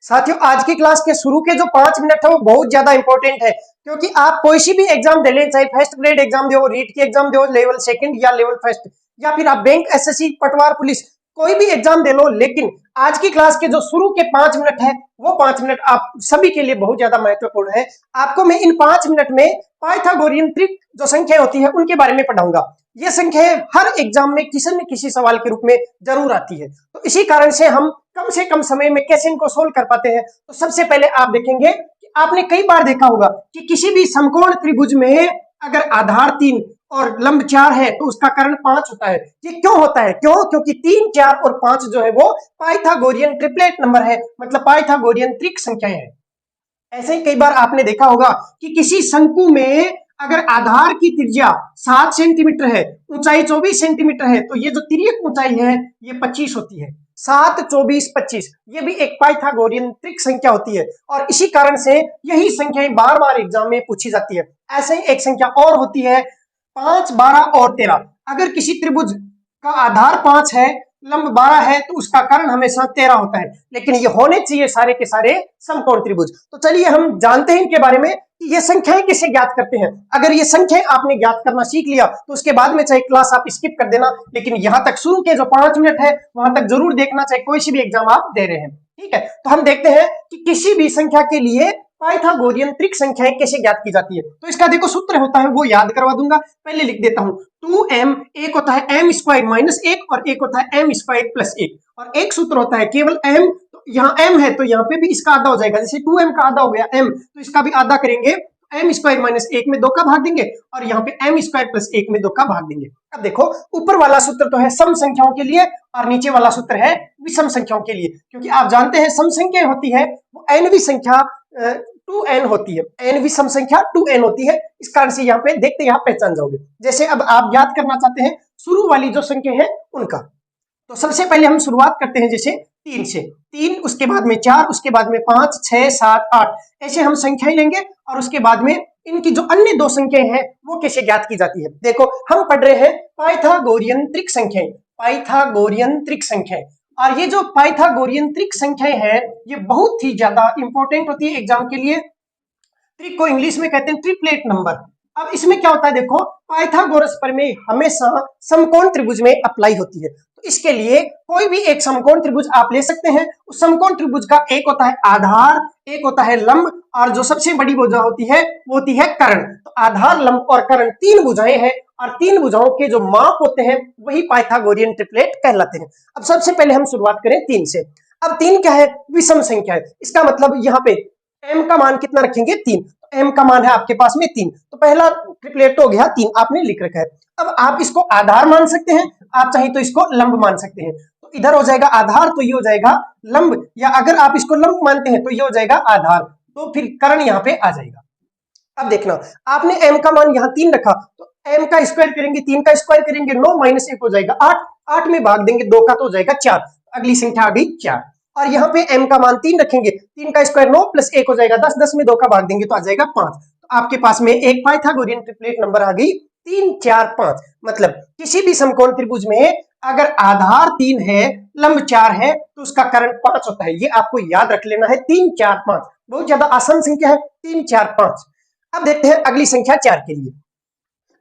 साथियों, आज की क्लास के शुरू के जो 5 मिनट है वो बहुत ज्यादा इंपॉर्टेंट है, क्योंकि आप कोई सी भी एग्जाम दे लें, चाहे फर्स्ट ग्रेड एग्जाम दो, रीट की एग्जाम दो, लेवल सेकंड या लेवल फर्स्ट, या फिर आप बैंक, एसएससी, पटवार, पुलिस, कोई भी एग्जाम दे लो, लेकिन आज की क्लास के जो शुरू के 5 मिनट है वो 5 मिनट आप सभी के लिए बहुत ज्यादा महत्वपूर्ण है। आपको मैं इन 5 मिनट में पाइथागोरियन त्रिक जो संख्या होती है उनके बारे में पढ़ाऊंगा। ये संख्याएं हर एग्जाम में किसी न किसी सवाल के रूप में जरूर आती है, तो इसी कारण से कम समय में कैसे इनको सोल्व कर पाते हैं। तो सबसे पहले आप देखेंगे कि आपने कई बार देखा होगा कि किसी भी समकोण त्रिभुज में अगर आधार 3 और लंब 4 है तो उसका कर्ण 5 होता है। ये क्यों होता है? क्योंकि 3, 4 और 5 जो है वो पाइथागोरियन ट्रिपलेट नंबर है, मतलब पाइथागोरियन त्रिक संख्याएं हैं। ऐसे ही कई बार आपने देखा होगा कि किसी शंकु में अगर आधार की त्रिज्या 7 सेंटीमीटर है, ऊंचाई 24 सेंटीमीटर है, तो ये जो तिर्यक ऊंचाई है ये 25 होती है। 7, 24, 25 ये भी एक पाइथागोरियन त्रिक संख्या होती है, और इसी कारण से यही संख्याएं बार बार एग्जाम में पूछी जाती है। ऐसे ही एक संख्या और होती है 5, 12 और 13। अगर किसी त्रिभुज का आधार 5 है, लंब 12 है, तो उसका कर्ण हमेशा 13 होता है, लेकिन ये होने चाहिए सारे के सारे समकोण त्रिभुज। तो चलिए हम जानते हैं इनके बारे में कि ये संख्याएं कैसे ज्ञात करते हैं। अगर ये संख्याएं आपने ज्ञात करना सीख लिया तो उसके बाद में चाहे क्लास आप स्किप कर देना, लेकिन यहां तक शुरू के जो 5 मिनट है वहां तक जरूर देखना, चाहे कोई सी भी एग्जाम आप दे रहे हैं। ठीक है, तो हम देखते हैं कि किसी भी संख्या के लिए पाइथागोरियन त्रिक संख्याएं कैसे ज्ञात की जाती है। तो इसका देखो सूत्र होता है, वो याद करवा दूंगा, पहले लिख देता हूं। 2m, एक होता है m स्क्वायर माइनस 1 और एक होता है m स्क्वायर प्लस 1, और एक सूत्र होता है केवल m। तो यहाँ m है तो यहाँ पे भी इसका आधा हो जाएगा, जैसे 2m का आधा हो गया m, तो इसका भी आधा करेंगे, m स्क्वायर माइनस 1 में 2 का भाग देंगे, और यहाँ पे m स्क्वायर प्लस 1 में 2 का भाग देंगे। अब देखो, ऊपर वाला सूत्र तो है सम संख्याओं के लिए और नीचे वाला सूत्र है विषम संख्याओं के लिए, क्योंकि आप जानते हैं सम संख्या होती है वो nवी संख्या 2n होती है, n विषम संख्या 2n होती है। इस कारण से यहाँ पे देखते यहाँ पहचान जाओगे। जैसे अब आप याद करना चाहते हैं शुरू वाली जो संख्या है उनका, तो सबसे पहले हम शुरुआत करते हैं जैसे 3 से। 3, उसके बाद में 4, उसके बाद में 5, 6, 7, 8, ऐसे हम संख्याएं लेंगे, और उसके बाद में इनकी जो अन्य दो संख्याएं हैं वो कैसे ज्ञात की जाती है। देखो, हम पढ़ रहे हैं पाइथागोरियन त्रिक संख्याएं, पाइथागोरियन त्रिक संख्याएं, और ये जो पाइथागोरियन त्रिक संख्याएं हैं ये बहुत ही ज्यादा इंपॉर्टेंट होती है एग्जाम के लिए। त्रिक को इंग्लिश में कहते हैं ट्रिपलेट नंबर। अब इसमें क्या होता है, देखो, पाइथागोरस प्रमेय हमेशा समकोण त्रिभुज में अप्लाई होती है। तो इसके लिए कोई भी एक समकोण त्रिभुज आप ले सकते हैं। उस समकोण त्रिभुज का एक होता है आधार, एक होता है लंब, और जो सबसे बड़ी भुजा होती है वो होती है कर्ण। तो आधार, लंब और कर्ण 3 भुजाएं हैं, और 3 भुजाओं के जो माप होते हैं वही पाइथागोरियन ट्रिपलेट कहलाते हैं। अब सबसे पहले हम शुरुआत करें 3 से। अब 3 क्या है? विषम संख्या है। इसका मतलब यहाँ पे m का मान कितना रखेंगे? 3। तो m का मान है आपके पास में 3, तो पहला ट्रिपलेट हो गया 3, आपने लिख रखा है। अब आप इसको आधार मान सकते हैं, आप चाहे तो इसको लंब मान सकते हैं। तो इधर हो जाएगा आधार, तो ये हो जाएगा लंब, या अगर आप इसको लंब मानते हैं तो ये हो जाएगा आधार, तो फिर कर्ण यहाँ पे आ जाएगा। अब देखना, आपने m का मान यहाँ 3 रखा, तो m का स्क्वायर करेंगे, 3 का स्क्वायर करेंगे, 9 माइनस 1 हो जाएगा 8, 8 में भाग देंगे 2 का तो हो जाएगा 4, अगली संख्या आ गई 4। और यहाँ पे m का मान 3 रखेंगे, 3 का स्क्वायर 9 प्लस 1 हो जाएगा 10, 10 में 2 का भाग देंगे तो आ जाएगा 5। तो आपके पास में एक पाइथागोरियन ट्रिपलेट नंबर आ गई 3, 4, 5। मतलब किसी भी समकोण त्रिभुज में अगर आधार 3 है, लंब 4 है, तो उसका कर्ण 5 होता है। ये आपको याद रख लेना है, 3, 4, 5, बहुत ज्यादा आसान संख्या है 3, 4, 5। अब देखते हैं अगली संख्या 4 के लिए।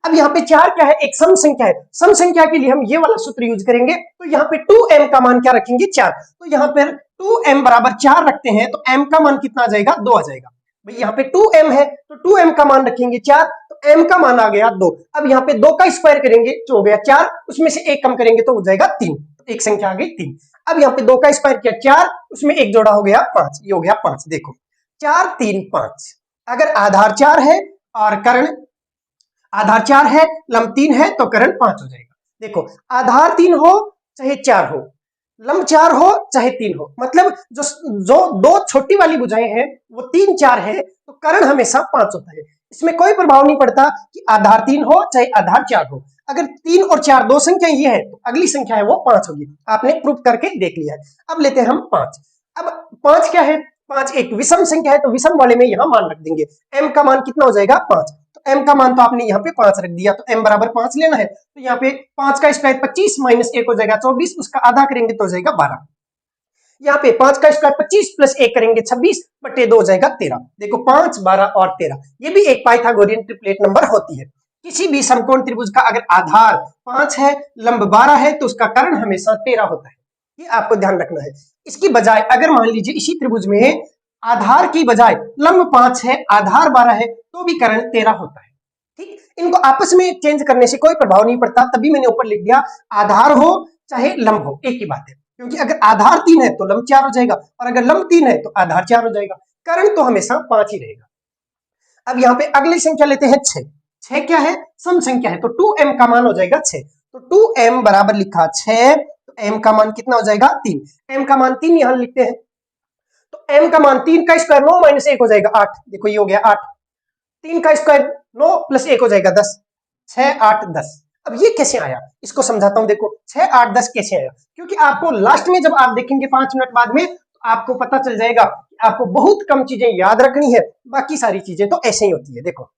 अब यहाँ पे 4 क्या है? एक सम संख्या है। सम संख्या के लिए हम ये वाला सूत्र यूज करेंगे, तो यहाँ पे 2m का मान क्या रखेंगे? 4। तो यहाँ पर 2m बराबर 4 रखते हैं, तो m का मान कितना आ जाएगा? 2 आ जाएगा। भाई यहाँ पे 2m है तो 2m का मान रखेंगे 4, तो m का मान आ गया 2। अब यहाँ पे 2 का स्क्वायर करेंगे तो हो गया 4, उसमें से 1 कम करेंगे तो हो जाएगा 3, तो एक संख्या आ गई 3। अब यहाँ पे 2 का स्क्वायर किया 4, उसमें 1 जोड़ा हो गया 5, ये हो गया 5। देखो 4, 3, 5। अगर आधार 4 है और कर्ण, आधार 4 है, लंब 3 है, तो कर्ण 5 हो जाएगा। देखो, आधार 3 हो चाहे 4 हो, लंब 4 हो चाहे 3 हो, मतलब जो दो छोटी वाली भुजाएं हैं वो 3, 4 है, तो कर्ण हमेशा 5 होता है। इसमें कोई प्रभाव नहीं पड़ता कि आधार 3 हो चाहे आधार 4 हो। अगर 3 और 4 दो संख्या ये है तो अगली संख्या है वो 5 होगी। आपने प्रूफ करके देख लिया है। अब लेते हैं हम 5। अब 5 क्या है? 5 एक विषम संख्या है, तो विषम वाले में यहां मान रख देंगे। m का मान कितना हो जाएगा? 5। तो m का मान तो आपने यहाँ पे 5 रख दिया, तो m बराबर 5 लेना है। तो यहाँ पे 5 का स्क्वायर 25 माइनस 1 हो जाएगा 24, उसका आधा करेंगे तो हो जाएगा 12। यहाँ पे 5 का स्क्वायर 25 प्लस 1 करेंगे 26 बटे 2 हो जाएगा 13। देखो 5, 12 और 13, ये भी एक पाइथागोरियन ट्रिपलेट नंबर होती है। किसी भी समकोण त्रिभुज का अगर आधार 5 है, लंब 12 है, तो उसका कर्ण हमेशा 13 होता है, ये आपको ध्यान रखना है। इसकी बजाय अगर मान लीजिए इसी त्रिभुज में आधार की बजाय लंब 5 है, आधार 12 है, तो भी कर्ण 13 होता है। ठीक, इनको आपस में चेंज करने से कोई प्रभाव नहीं पड़ता, तभी मैंने ऊपर लिख दिया आधार हो चाहे लंब हो एक ही बात है, क्योंकि अगर आधार 3 है तो लंब 4 हो जाएगा, और अगर लंब 3 है तो आधार 4 हो जाएगा, कर्ण तो हमेशा 5 ही रहेगा। अब यहाँ पे अगली संख्या लेते हैं 6। 6 क्या है? सम संख्या है, तो 2m का मान हो जाएगा 6। तो 2m बराबर लिखा 6, तो m का मान कितना हो जाएगा? 3। m का मान 3 यहां लिखते हैं, तो m का मान 3 का स्क्वायर 9 माइनस 1 हो जाएगा 8। देखो ये हो गया 8, 3 का स्क्वायर 9 प्लस 1 हो जाएगा 10, 6, 8, 10। अब ये कैसे आया इसको समझाता हूं। देखो 6, 8, 10 कैसे आया, क्योंकि आपको लास्ट में जब आप देखेंगे 5 मिनट बाद में, तो आपको पता चल जाएगा कि आपको बहुत कम चीजें याद रखनी है, बाकी सारी चीजें तो ऐसे ही होती है। देखो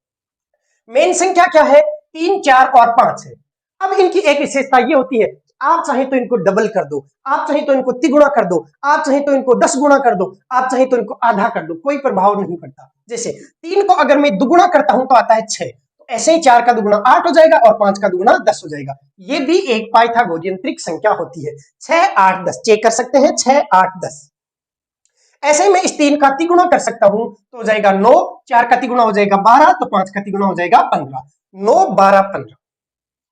मेन संख्या क्या है? 3, 4 और 5 है। अब इनकी एक विशेषता ये होती है, आप चाहे तो इनको डबल कर दो, आप चाहे तो इनको तिगुना कर दो, आप चाहे तो इनको 10 गुना कर दो, आप चाहे तो इनको आधा कर दो, कोई प्रभाव नहीं पड़ता। जैसे 3 को अगर मैं दुगुना करता हूं तो आता है 6, तो ऐसे ही 4 का दुगुना 8 हो जाएगा और 5 का दुगुना 10 हो जाएगा। ये भी एक पाइथागोरियन त्रिक संख्या होती है। 6, 8, 10 चेक कर सकते हैं, 6, 8, 10। ऐसे ही मैं इस 3 का तिगुना कर सकता हूं तो हो जाएगा 9, 4 का तिगुना हो जाएगा 12, तो 5 का तिगुना हो जाएगा 15। 9, 12, 15।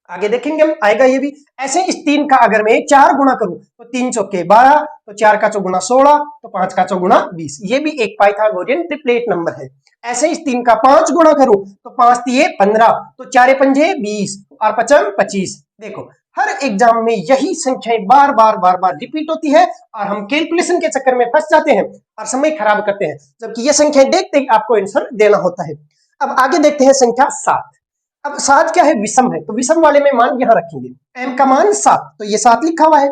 आगे देखेंगे हम, आएगा ये भी। ऐसे इस 3 का अगर मैं 4 गुना करूं तो 3 चौके 12, तो 4 का चौगुना 16, तो 5 का चौगुना 20। ये भी एक पाइथागोरियन ट्रिपलेट नंबर है। ऐसे इस 3 का 5 गुना करूं तो 5 तिये 15, तो 4 पंजे 20 और 5 25। देखो हर एग्जाम में यही संख्याएं बार बार रिपीट होती है, और हम कैलकुलेशन के चक्कर में फंस जाते हैं और समय खराब करते हैं, जबकि ये संख्याएं देखते ही आपको आंसर देना होता है। अब आगे देखते हैं संख्या 7। अब 7 क्या है? विषम है, तो विषम वाले में मान यहां रखेंगे। m का मान 7, तो ये 7 लिखा हुआ है,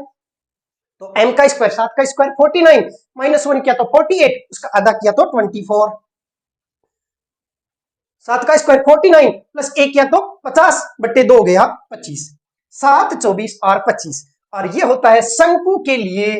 तो m का स्क्वायर 7 का स्क्वायर 49 माइनस 1 किया तो 48, उसका आधा किया तो 24। 7 का स्क्वायर 49 प्लस 1 किया तो 50 बट्टे 2 हो गया 25। 7, 24 और 25, और ये होता है शंकु के लिए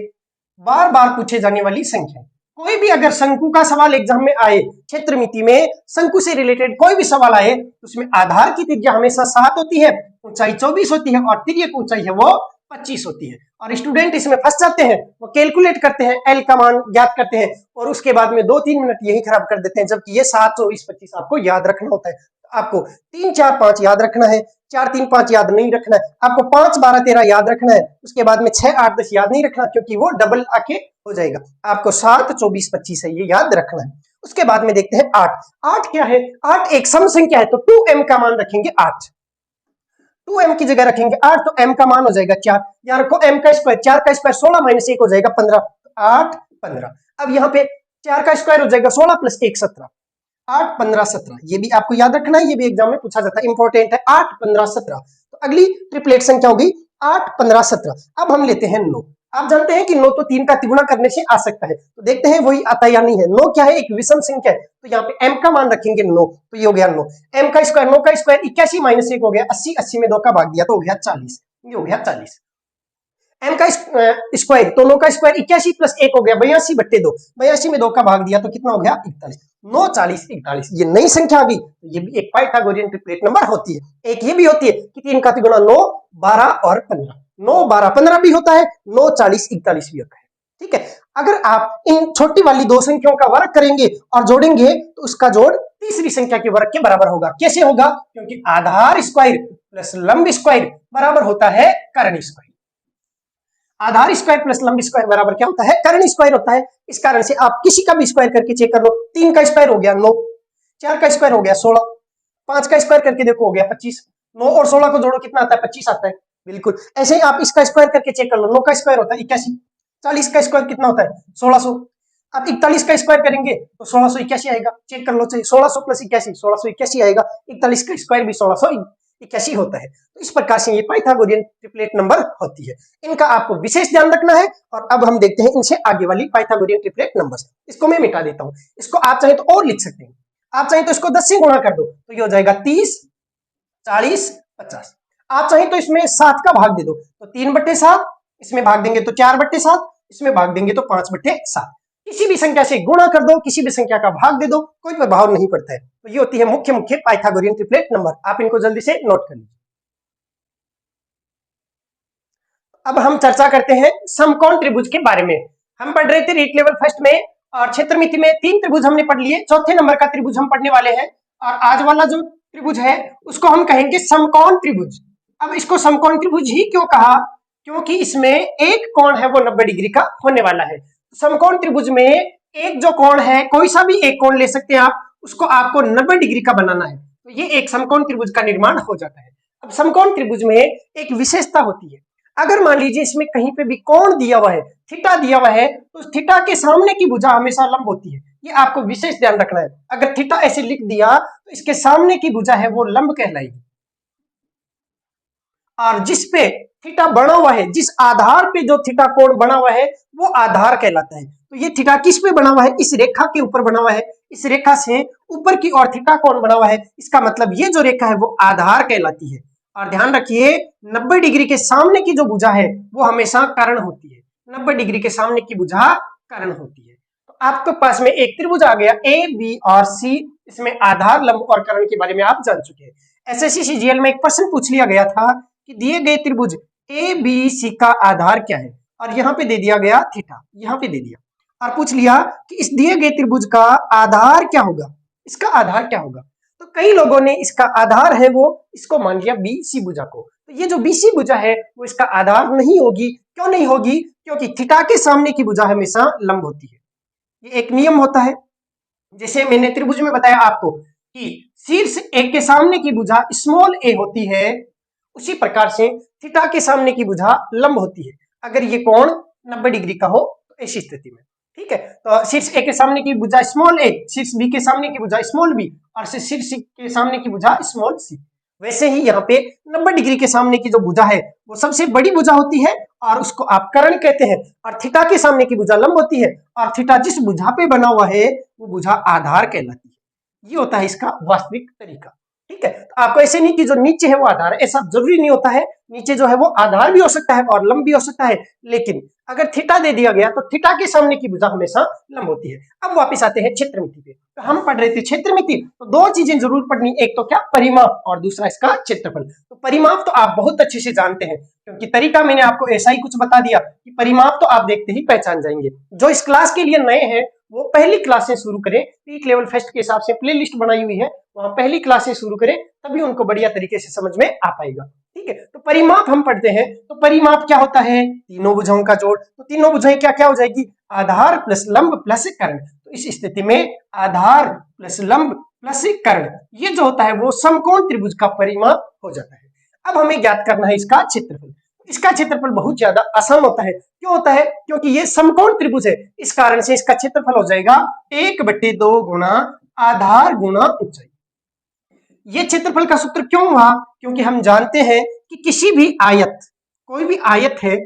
बार बार पूछे जाने वाली संख्या। कोई भी अगर शंकु का सवाल एग्जाम में आए, क्षेत्रमिति में शंकु से रिलेटेड कोई भी सवाल आए, तो उसमें आधार की त्रिज्या हमेशा 7 होती है, ऊंचाई 24 होती है, और तिर्यक ऊंचाई है वो 25 होती है। और स्टूडेंट इसमें फंस जाते हैं, वो कैलकुलेट करते हैं, एल का मान ज्ञात करते हैं, और उसके बाद में 2-3 मिनट यही खराब कर देते हैं, जबकि ये 7, 24, 25 आपको याद रखना होता है। आपको 3, 4, 5 याद रखना है, 4, 3, 5 याद नहीं रखना है, आपको 5, 12, 13 याद रखना है, उसके बाद में 6, 8, 10 याद नहीं रखना, क्योंकि वो डबल आके हो जाएगा। आपको 7, 24, 25 है, ये याद रखना है। उसके बाद में देखते हैं 8। 8 क्या है? 8 एक सम संख्या है, तो 2m का मान रखेंगे 8, 2m की जगह रखेंगे 8, तो m का मान हो जाएगा 4। यहाँ रखो m का स्क्वायर, 4 का स्क्वायर 16 माइनस 1 हो जाएगा 15, 8, 15। अब यहाँ पे 4 का स्क्वायर हो जाएगा 16 प्लस 1, 17, 8, 15, 17। ये भी आपको याद रखना है, ये भी एग्जाम में पूछा जाता है, इंपॉर्टेंट है। 8, 15, 17। तो अगली ट्रिपलेट संख्या होगी 8, 15, 17। अब हम लेते हैं 9। आप जानते हैं कि 9 तो 3 का तिगुना करने से आ सकता है, तो देखते हैं वही आता है या नहीं है। 9 क्या है? एक विषम संख्या है, तो यहाँ पे m का मान रखेंगे 9, तो ये हो गया 9। m का स्क्वायर 9 का स्क्वायर 81 माइनस 1 हो गया 80, 80 में 2 का भाग दिया तो हो गया 40, ये हो गया 40। m का स्क्वायर, तो 9 का स्क्वायर 81 प्लस 1 हो गया 82 बट्टे 2, 82 में 2 का भाग दिया तो कितना हो गया 41। 9, 40, 41, ये नई संख्या आ गई, ये भी एक पाइथागोरियन ट्रिपलेट नंबर होती है। एक ये भी होती है कि 3 का तिगुना 9, 12 और 15, 9, 12, 15 भी होता है, 9, 40, 41 भी होता है। ठीक है, अगर आप इन छोटी वाली दो संख्याओं का वर्ग करेंगे और जोड़ेंगे तो उसका जोड़ तीसरी संख्या के वर्ग के बराबर होगा। कैसे होगा? क्योंकि आधार स्क्वायर प्लस लंब स्क्वायर बराबर होता है कर्ण स्क्वायर। आधार स्क्वायर प्लस लंब स्क्वायर बराबर क्या होता है? कर्ण स्क्वायर होता है। इस कारण से आप किसी का भी स्क्वायर करके चेक कर लो। 3 का स्क्वायर हो गया 9, 4 का स्क्वायर हो गया 16, 5 का स्क्वायर करके देखो हो गया 25, 9 और 16 को जोड़ो कितना आता है? 25 आता है। बिल्कुल ऐसे ही आप इसका स्क्वायर करके चेक कर लो। 9 का स्क्वायर होता है 81, 40 का स्क्वायर कितना होता है? 1600। आप 41 का स्क्वायर करेंगे तो 1681 आएगा, चेक कर लो। चाहिए 1600 प्लस 81, 1681 आएगा। 41 का स्क्वायर भी 1681 होता है। तो इस प्रकार से ये पाइथागोरियन ट्रिपलेट नंबर होती है, इनका आपको विशेष ध्यान रखना है। और अब हम देखते हैं इनसे आगे वाली पाइथागोरियन ट्रिपलेट नंबर्स। इसको मैं मिटा देता हूं, इसको आप चाहे तो और लिख सकते हैं। आप चाहे तो इसको 10 से गुणा कर दो तो ये हो जाएगा 30, 40, 50। आप चाहे तो इसमें 7 का भाग दे दो तो 3/7, इसमें भाग देंगे तो 4/7, इसमें भाग देंगे तो 5/7। किसी भी संख्या से गुणा कर दो, किसी भी संख्या का भाग दे दो, कोई प्रभाव नहीं पड़ता है। तो ये होती है मुख्य मुख्य पाइथागोरियन ट्रिपलेट नंबर। आप इनको जल्दी से नोट कर लीजिए। अब हम चर्चा करते हैं समकोण त्रिभुज के बारे में। हम पढ़ रहे थे रीट लेवल फर्स्ट में, और क्षेत्रमिति में 3 त्रिभुज हमने पढ़ लिए। चौथे नंबर का त्रिभुज हम पढ़ने वाले हैं, और आज वाला जो त्रिभुज है उसको हम कहेंगे समकोण त्रिभुज। अब इसको समकोण त्रिभुज ही क्यों कहा? क्योंकि इसमें एक कोण है वो 90 डिग्री का होने वाला है। समकोण त्रिभुज में एक जो कोण है, कोई सा भी एक कोण ले सकते हैं आप, उसको आपको 90 डिग्री का बनाना है, तो ये एक समकोण त्रिभुज का निर्माण हो जाता है। अब समकोण त्रिभुज में एक विशेषता होती है, अगर मान लीजिए इसमें कहीं पे भी कोण दिया हुआ है, थीटा दिया हुआ है, तो थीटा के सामने की भुजा हमेशा लंब होती है। ये आपको विशेष ध्यान रखना है। अगर थीटा ऐसे लिख दिया तो इसके सामने की भुजा है वो लंब कहलाएगी, और जिस पे थीटा बना हुआ है, जिस आधार पे जो थीटा कोण बना हुआ है वो आधार कहलाता है। तो ये थीटा किस पे बना हुआ है? इस रेखा के ऊपर बना हुआ है। इस रेखा से ऊपर की ओर थीटा कोण बना हुआ है, इसका मतलब ये जो रेखा है वो आधार कहलाती है। और ध्यान रखिए 90 डिग्री के सामने की जो भुजा है वो हमेशा कर्ण होती है। 90 डिग्री के सामने की भुजा कर्ण होती है। तो आपके पास में एक त्रिभुज आ गया ए बी और सी, इसमें आधार, लंब और कर्ण के बारे में आप जान चुके हैं। एसएससी सीजीएल में एक प्रश्न पूछ लिया गया था कि दिए गए त्रिभुज ए बी सी का आधार क्या है, और यहाँ पे दे दिया गया थीटा, यहाँ पे दे दिया, और पूछ लिया कि इस दिए गए त्रिभुज का आधार क्या होगा, इसका आधार क्या होगा। तो कई लोगों ने इसका आधार है वो इसको मान लिया बीसी भुजा को। तो ये जो बीसी भुजा है वो इसका आधार नहीं होगी। क्यों नहीं होगी? क्योंकि थीटा के सामने की भुजा हमेशा लंब होती है। ये एक नियम होता है। जैसे मैंने त्रिभुज में बताया आपको कि शीर्ष एक के सामने की भुजा स्मॉल ए होती है, उसी प्रकार से थीटा के सामने की भुजा लंब होती है अगर ये कोण 90 डिग्री का हो तो ऐसी स्थिति में। ठीक है, तो शीर्ष ए के सामने की भुजा स्मॉल ए, शीर्ष बी के सामने की भुजा स्मॉल बी, और शीर्ष के सामने की भुजा स्मॉल सी। वैसे ही यहाँ पे 90 डिग्री के सामने की जो भुजा है वो सबसे बड़ी भुजा होती है, और उसको आप कर्ण कहते हैं। और थीटा के सामने की भुजा लंब होती है, और थीटा जिस भुजा पे बना हुआ है वो भुजा आधार कहलाती है। ये होता है इसका वास्तविक तरीका। ठीक है, तो आपको ऐसे नहीं कि जो नीचे है वो आधार है, ऐसा जरूरी नहीं होता है। नीचे जो है वो आधार भी हो सकता है और लंब भी हो सकता है, लेकिन अगर थीटा दे दिया गया तो थीटा के सामने की भुजा हमेशा लंब होती है। अब वापस आते हैं क्षेत्रमिति पे। तो हम पढ़ रहे थे क्षेत्रमिति, तो दो चीजें जरूर पढ़नी, एक तो क्या, परिमाप, और दूसरा इसका क्षेत्रफल। तो परिमाप तो आप बहुत अच्छे से जानते हैं, क्योंकि तरीका मैंने आपको ऐसा ही कुछ बता दिया कि परिमाप तो आप देखते ही पहचान जाएंगे। जो इस क्लास के लिए नए हैं वो पहली क्लास से शुरू करें। रीट लेवल फर्स्ट के हिसाब से प्ले लिस्ट बनाई हुई है, वहां पहली क्लास से शुरू करें, तभी उनको बढ़िया तरीके से समझ में आ पाएगा। ठीक है, तो परिमाप हम पढ़ते हैं। तो परिमाप क्या होता है? तीनों भुजाओं का जोड़। तो तीनों भुजाएं क्या क्या हो जाएगी? आधार प्लस लंब प्लस कर्ण। तो इस स्थिति में आधार प्लस लंब प्लस कर्ण, ये जो होता है वो समकोण त्रिभुज का परिमाप हो जाता है। अब हमें ज्ञात करना है इसका क्षेत्रफल। इसका क्षेत्रफल बहुत ज्यादा आसान होता है। क्यों होता है? क्योंकि ये समकोण त्रिभुज है, इस कारण से इसका क्षेत्रफल हो जाएगा 1/2 गुणा आधार गुणा ऊंचाई। ये क्षेत्रफल का सूत्र क्यों हुआ? क्योंकि हम जानते हैं कि किसी भी आयत, कोई भी आयत है,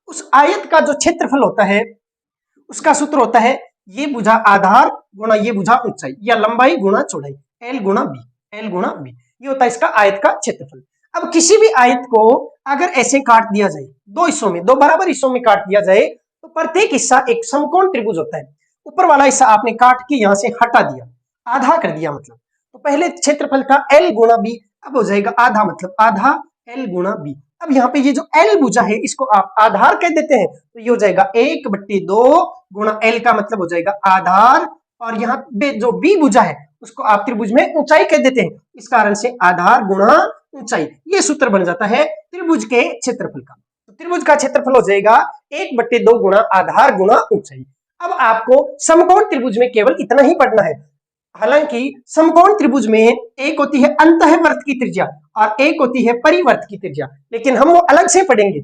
उस आयत का जो क्षेत्रफल होता है उसका सूत्र होता है ये भुजा आधार गुणा ये भुजा ऊंचाई, या लंबाई गुणा चौड़ाई, एल गुणा बी, एल गुणा बी। ये होता है इसका आयत का क्षेत्रफल। अब किसी भी आयत को अगर ऐसे काट दिया जाए, दो हिस्सों में, दो बराबर हिस्सों में काट दिया जाए, तो प्रत्येक हिस्सा एक समकोण त्रिभुज होता है। ऊपर वाला हिस्सा आपने काट के यहां से हटा दिया, आधा कर दिया मतलब, तो पहले क्षेत्रफल था एल गुणा बी, अब हो जाएगा आधा, मतलब आधा एल गुणा बी। अब यहाँ पे ये जो एल भुजा है इसको आप आधार कह देते हैं, तो ये हो जाएगा 1/2 गुणा एल का मतलब हो जाएगा आधार, और यहाँ पे जो बी भुजा है उसको आप त्रिभुज में ऊंचाई कह देते हैं, इस कारण से आधार गुणा ऊंचाई। ये सूत्र बन जाता है त्रिभुज के क्षेत्रफल का। तो त्रिभुज का क्षेत्रफल हो जाएगा 1/2 गुणा आधार गुणा ऊंचाई। अब आपको समकोण त्रिभुज में केवल इतना ही पढ़ना है। हालांकि समकोण त्रिभुज में एक होती है अंतःवर्त की त्रिज्या और एक होती है परिवर्त की त्रिज्या, लेकिन हम वो अलग से पढ़ेंगे।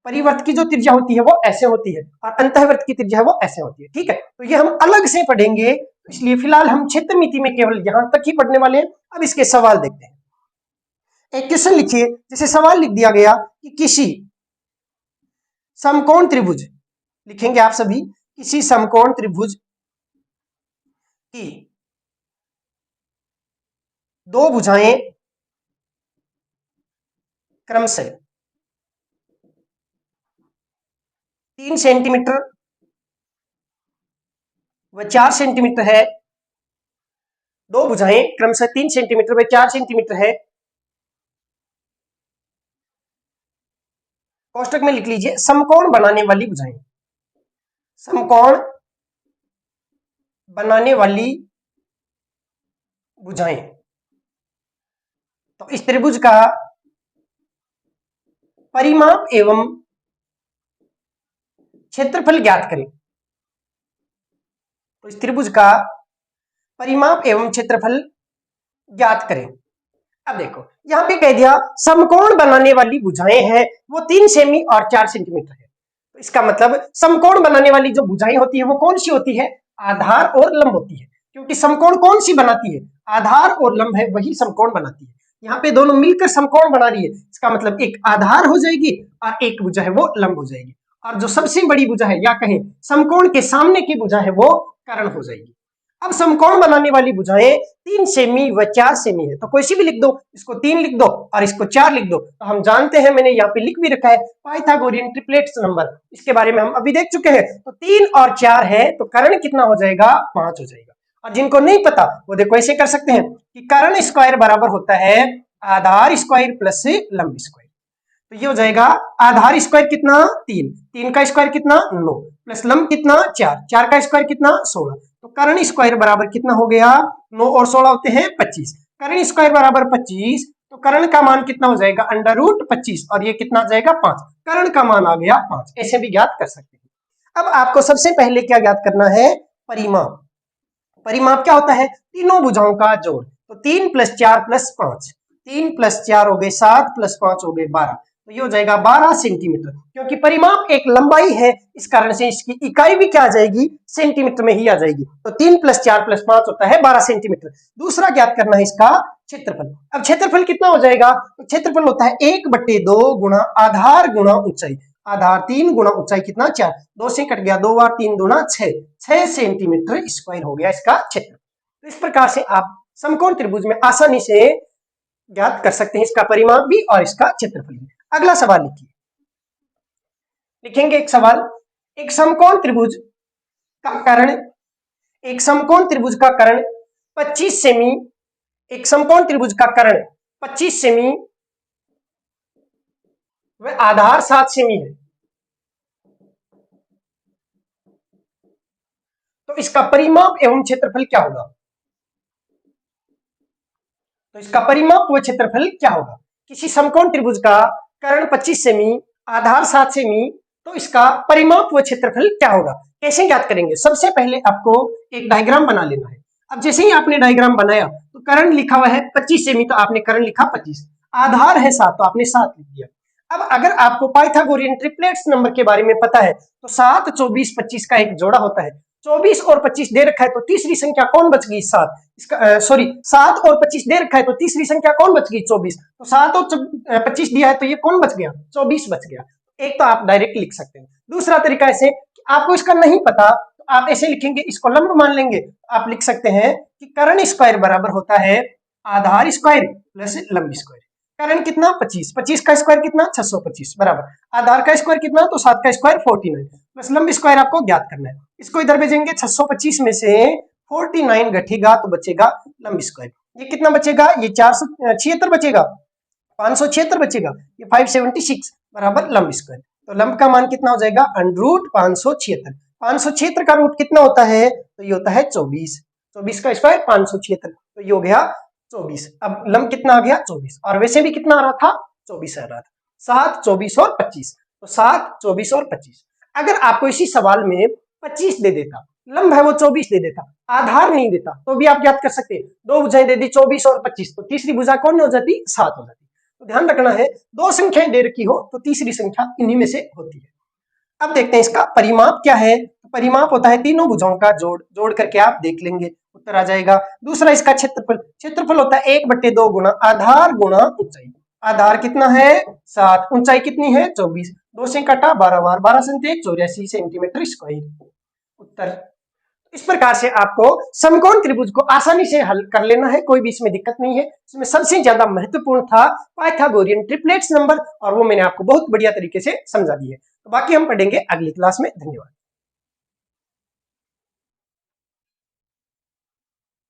परिवर्त की जो त्रिज्या होती है वो ऐसे होती है, और अंतःवर्त की त्रिज्या है वो ऐसे होती है। ठीक है, तो ये हम अलग से पढ़ेंगे, इसलिए फिलहाल हम क्षेत्रमिति में केवल यहां तक ही पढ़ने वाले हैं। अब इसके सवाल देखते हैं। एक क्वेश्चन लिखिए, जैसे सवाल लिख दिया गया कि किसी समकोण त्रिभुज, लिखेंगे आप सभी, किसी समकोण त्रिभुज की दो भुजाएं क्रमशः 3 सेंटीमीटर व 4 सेंटीमीटर है, दो भुजाएं क्रमशः 3 सेंटीमीटर व 4 सेंटीमीटर है। कोष्टक में लिख लीजिए समकोण बनाने वाली भुजाएं, समकोण बनाने वाली भुजाएं। तो इस त्रिभुज का परिमाप एवं क्षेत्रफल ज्ञात करें। तो इस त्रिभुज का परिमाप एवं क्षेत्रफल ज्ञात करें। अब देखो यहां पे कह दिया समकोण बनाने वाली भुजाएं हैं वो 3 सेमी और 4 सेंटीमीटर है। तो इसका मतलब समकोण बनाने वाली जो भुजाएं होती है वो कौन सी होती है? आधार और लंब होती है, क्योंकि समकोण कौन सी बनाती है? आधार और लंब है वही समकोण बनाती है। यहाँ पे दोनों मिलकर समकोण बना रही है, इसका मतलब एक आधार हो जाएगी और एक भुजा है वो लंब हो जाएगी, और जो सबसे बड़ी भुजा है या कहें समकोण के सामने की भुजा है वो कर्ण हो जाएगी। अब समकोण बनाने वाली भुजाएं 3 सेमी व 4 सेमी है, तो कोई सी भी लिख दो, इसको 3 लिख दो और इसको 4 लिख दो। तो हम जानते हैं, मैंने यहाँ पे लिख भी रखा है पाइथागोरियन ट्रिपलेट्स नंबर, इसके बारे में हम अभी देख चुके हैं। तो 3 और 4 है तो कर्ण कितना हो जाएगा? 5 हो जाएगा। और जिनको नहीं पता वो देखो ऐसे कर सकते हैं कि कर्ण स्क्वायर बराबर होता है आधार स्क्वायर प्लस लंब स्क्वायर। तो ये हो जाएगा आधार स्क्वायर कितना? 3, 3 का स्क्वायर कितना? 9, प्लस लंब कितना? 4, 4 का स्क्वायर कितना? 16। तो कर्ण स्क्वायर बराबर कितना हो गया? 9 और 16 होते हैं 25। कर्ण स्क्वायर बराबर 25, तो कर्ण का मान कितना हो जाएगा? अंडर रूट 25, और ये कितना जाएगा? 5। कर्ण का मान आ गया 5। ऐसे भी ज्ञात कर सकते हैं। अब आपको सबसे पहले क्या ज्ञात करना है? परिमाप। परिमाप क्या होता है? तीनों भुजाओं का जोड़। तो 3 + 4 + 5, 3 + 4 हो गए 7 + 5 हो गए 12, तो ये हो जाएगा 12 सेंटीमीटर। क्योंकि परिमाप एक लंबाई है, इस कारण से इसकी इकाई भी क्या आ जाएगी? सेंटीमीटर में ही आ जाएगी। तो 3 + 4 + 5 होता है 12 सेंटीमीटर। दूसरा ज्ञात करना है इसका क्षेत्रफल। अब क्षेत्रफल कितना हो जाएगा? तो क्षेत्रफल होता है 1/2 गुणा आधार गुणा ऊंचाई। आधार 3 गुणा ऊंचाई कितना? 4, 2 से कट गया, 2 बार 3 दूना 6, 6 सेंटीमीटर स्क्वायर हो गया इसका क्षेत्र। तो इस प्रकार से आप समकोण त्रिभुज में आसानी से ज्ञात कर सकते हैं इसका परिमाप भी और इसका क्षेत्रफल भी। अगला सवाल लिखिए, लिखेंगे एक सवाल, एक समकोण त्रिभुज का कर्ण, एक समकोण त्रिभुज का कर्ण 25 सेमी, एक समकोण त्रिभुज का कर्ण 25 सेमी व आधार 7 सेमी है। तो इसका परिमाप एवं क्षेत्रफल क्या होगा? तो इसका परिमाप व क्षेत्रफल क्या होगा? किसी समकोण त्रिभुज का कर्ण 25 सेमी, आधार 7 सेमी, तो इसका परिमाप व क्षेत्रफल क्या होगा? कैसे ज्ञात करेंगे? सबसे पहले आपको एक डायग्राम बना लेना है। अब जैसे ही आपने डायग्राम बनाया तो कर्ण लिखा हुआ है 25 सेमी, तो आपने कर्ण लिखा 25, आधार है 7 तो आपने 7 लिख दिया। अब अगर आपको पाइथागोरियन ट्रिपलेट्स नंबर के बारे में पता है तो 7, 24, 25 का एक जोड़ा होता है। 24 और 25 दे रखा है तो तीसरी संख्या कौन बच गई? 7। इसका सॉरी 7 और 25 दे रखा है तो तीसरी संख्या कौन बच गई? 24। तो 7 और 25 दिया है तो ये कौन बच गया? 24 बच गया। एक तो आप डायरेक्ट लिख सकते हैं। दूसरा तरीका ऐसे, आपको इसका नहीं पता तो आप ऐसे लिखेंगे, इसको लंब मान लेंगे। आप लिख सकते हैं कि कर्ण स्क्वायर बराबर होता है आधार स्क्वायर प्लस लंब स्क्वायर। कर्ण कितना? 25, 25 का स्क्वायर कितना? 625 बराबर आधार का स्क्वायर कितना? तो 7 का स्क्वायर 49 प्लस लंब स्क्वायर आपको ज्ञात करना है। इसको इधर भेजेंगे, 625 में से 49 घटेगा तो बचेगा लंब स्क्वायर। ये कितना बचेगा? ये 476 बचेगा, 576 बचेगा, ये 576 बराबर लंब स्क्वायर। तो लंब का मान कितना हो जाएगा? √ 576। 576 का रूट कितना होता है? तो ये होता है 24, 24 का स्क्वायर 576, तो ये हो गया 24। अब लंब कितना आ गया? 24, और वैसे भी कितना आ रहा था? 24 आ रहा था। 7, 24 और 25, तो 7, 24 और 25। अगर आपको इसी सवाल में 25 दे देता, लंब है वो 24 दे देता, आधार नहीं देता, तो भी आप याद कर सकते हैं। दो भुजाएं दे दी 24 और 25, तो तीसरी भुजा कौन हो जाती? 7 हो जाती। तो ध्यान रखना है, दो संख्याएं दे रखी हो तो तीसरी संख्या इन्हीं में से होती है। अब देखते हैं इसका परिमाप क्या है। परिमाप होता है तीनों भुजाओं का जोड़, जोड़ करके आप देख लेंगे, उत्तर आ जाएगा। दूसरा इसका क्षेत्रफल, क्षेत्रफल होता है 1/2 गुणा आधार गुणा ऊंचाई। आधार कितना है? 7, ऊंचाई कितनी है? 24, 2 से कटा 12 बार, 12 से 84 सेंटीमीटर स्क्वायर उत्तर। इस प्रकार से आपको समकोण त्रिभुज को आसानी से हल कर लेना है, कोई भी इसमें दिक्कत नहीं है। इसमें सबसे ज्यादा महत्वपूर्ण था पाइथागोरियन ट्रिपलेट्स नंबर, और वो मैंने आपको बहुत बढ़िया तरीके से समझा दी है। बाकी हम पढ़ेंगे अगली क्लास में। धन्यवाद।